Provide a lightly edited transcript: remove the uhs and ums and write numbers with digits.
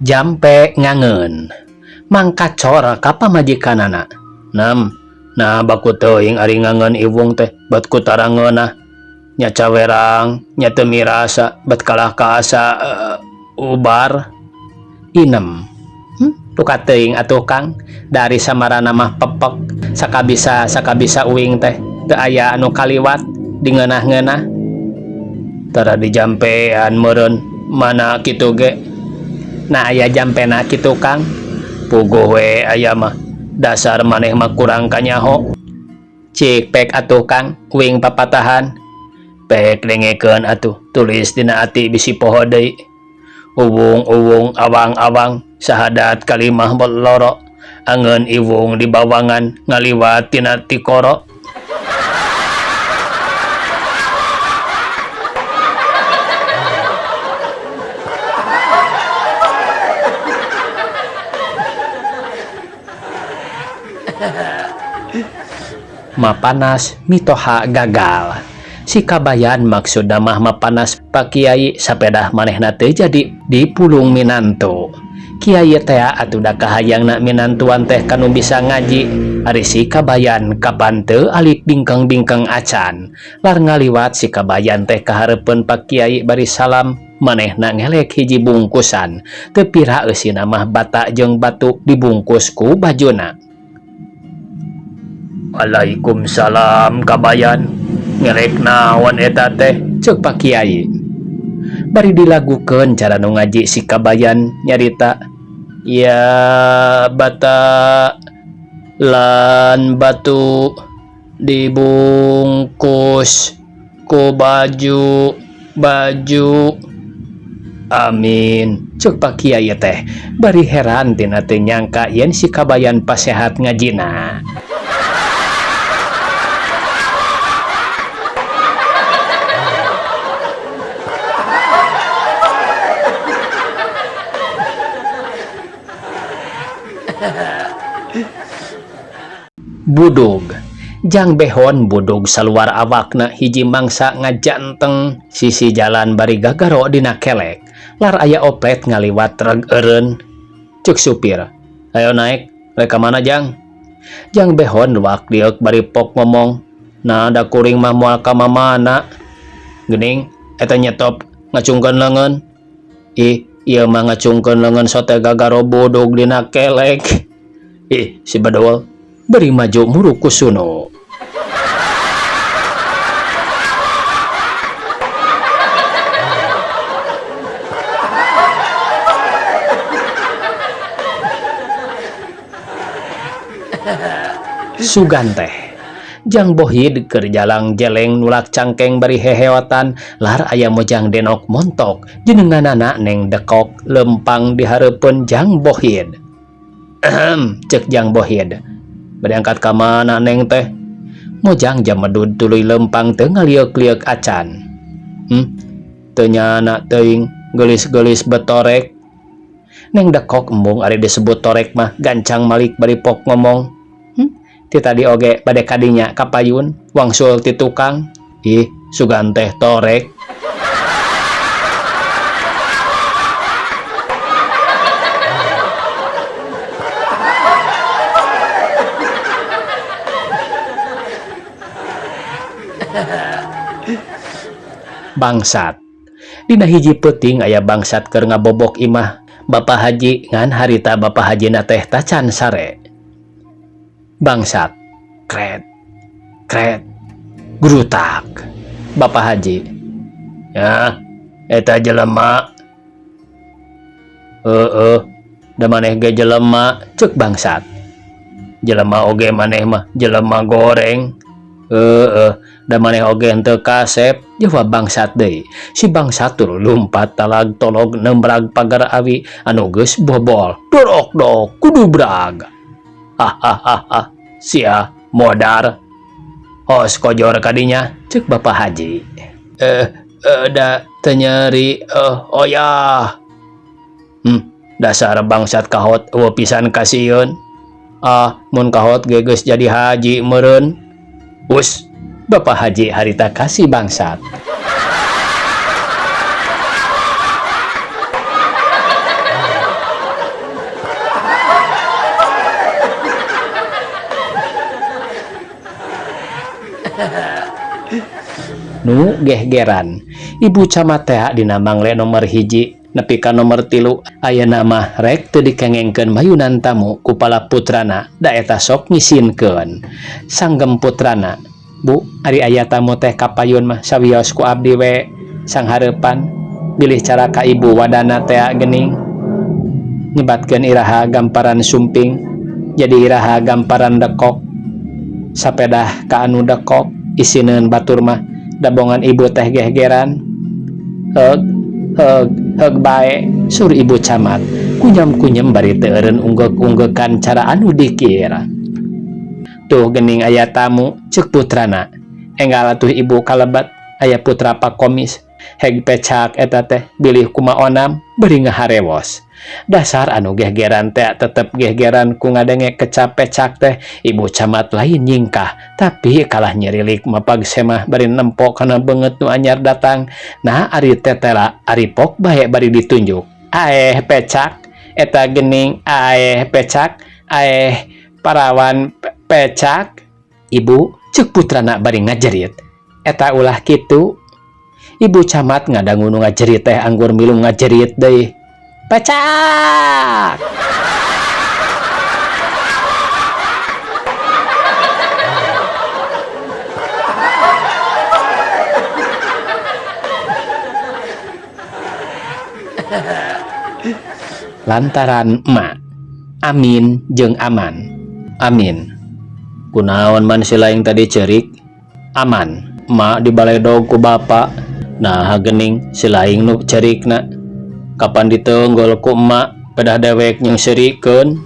Jampe ngangen mangka cor ka pamajikanana. Nah baku teuing ari ngangen iwung teh bet kutarangeunah nya cawerang nya teu mirasa bet kalah ka asa ubar inem. Tuka teuing atuh Kang, dari samarana mah pepek sakabisa uing teh teu aya anu kaliwat di ngeunah-ngeunah. Tara dijampean meureun mana kitu ge. Nah aya jampena kitu Kang, puguh we aya mah dasar maneh mah kurang kanyaho. Cik pek atuh Kang uing papatahan. Pek dengekeun atuh tulis dina ati bisi poho deui. Uwung awang-awang sahadat kalimah loro angeun iwung di bawangan ngaliwat tina tikoro. Mapanas mitoha gagal. Si kabayan maksud mah mapanas Pak Kiai sapedah manehna teh jadi dipulung minantu. Kiai teh atuh da kahayangna minantuan teh kanu bisa ngaji. Ari si kabayan kapan teu alik bingkang-bingkang acan. Lar ngaliwat si kabayan teh kahareupeun Pak Kiai bari salam, manehna ngelek hiji bungkusan. Teu pira eusina mah bata jeung batu dibungkus ku bajuna. Waalaikumsalam kabayan. Ngelek naon eta teh ceuk Pak Kiai. Bari dilagukeun cara nu ngaji si kabayan nyarita, ya bata lan batu dibungkus ku baju amin ceuk Pak Kiai teh bari heran tina teu nyangka yen si kabayan pasehat ngajina. Budug jang behon budug saluar awakna hiji mangsa ngajanteng sisi jalan bari gagaro dina kelek. Lar aya oplet ngaliwat reg eureun. Ceuk supir, ayo naik rek ka mana jang? Jang behon wak dieu bari pok ngomong, nah da kuring mah moal ka mamana. Geuning eta nyetop ngacungkeun leungeun. Ih ieu mah ngacungkeun leungeun sote gagaro budug dina kelek. Ih si badol beri maju muru kusuno. Sugan teh jang bohid keur jalang jeleng nulak cangkeng bari heheotan. Lar aya mojang denok montok jenenganana neng dekok lempang dihareupeun jang bohid. Cek jang bohid, bari angkat ka mana neng teh? Mojang jamedud tuluy lempang teu ngaliuk-liuk acan. Teu nyana teuing geulis-geulis betorek. Neng dekok embung ari disebut torek mah gancang malik bari pok ngomong. Ti tadi oge bade kadinya kapayun wangsul ti tukang. Ih sugan teh torek. Bangsat dina hiji peuting aya bangsat keur ngabobok imah Bapak Haji ngan harita Bapak Hajina teh tacan sare. Bangsat kret grutak. Bapak Haji, ya eta jelema da maneh ge jelema. Ceuk bangsat, jelema oge maneh mah jelema goreng. Da maneh oge henteu kasep. Jawab bangsat deui. Si bangsat tuluy lumpat talag tolog nembrag pagar awi anu geus bobol. Dorok dok kudu brag. Hahaha sia modar. Hos kojor kadinya ceuk Bapak Haji. Da teu nyeri oyah. Dasar bangsat kahot eueuh pisan kasieun. Mun kahot ge geus jadi haji meureun. Us Bapak Haji harita kasih bangsat. Nu gehgeran ibu camat teh dina mangle nomor hiji nepi ka nomor 3 aya nama rek teu dikengengkeun mayunan tamu kupala putrana da eta sok ngisinkeun sanggem putrana. Bu, ari aya tamu teh kapayun mah sawios ku abdi we sang hareupan bilih cara ka ibu wadana teh geuning nyebatkeun iraha gamparan sumping jadi iraha gamparan dekok sapedah ka anu dekok isineun batur mah dabongan ibu teh gehgeran heug bae sur ibu camat kunyem-kunyem bari teu eureun unggek-unggekan cara anu dikir. Tuh geuning aya tamu ceuk putrana enggal atuh ibu kalebat aya putra pakomis heg pecak eta teh bilih kumaonam beri ngaharewos. Dasar anu gehgeran teh tetep gehgeran ku ngadenge kecap pecak teh ibu camat lain nyingkah tapi kalah nyerilik mapag semah bari nempo kana beungeut nu anyar datang. Nah ari tetela ari pok bae bari ditunjuk aeh pecak eta geuning aeh pecak aeh parawan pecak. Ibu ceuk putrana bari ngajerit eta ulah kitu. Ibu camat ngadangu nu ngajerit teh anggur milu ngajerit deui pecak. Lantaran emak Amin jeung Aman. Amin, kunaon man si laing tadi cerik? Aman, emak dibaledog ku bapa. Nah geuning si laing nu cerikna kapan diteunggol ku emak pedah dewek nyeng serikeun.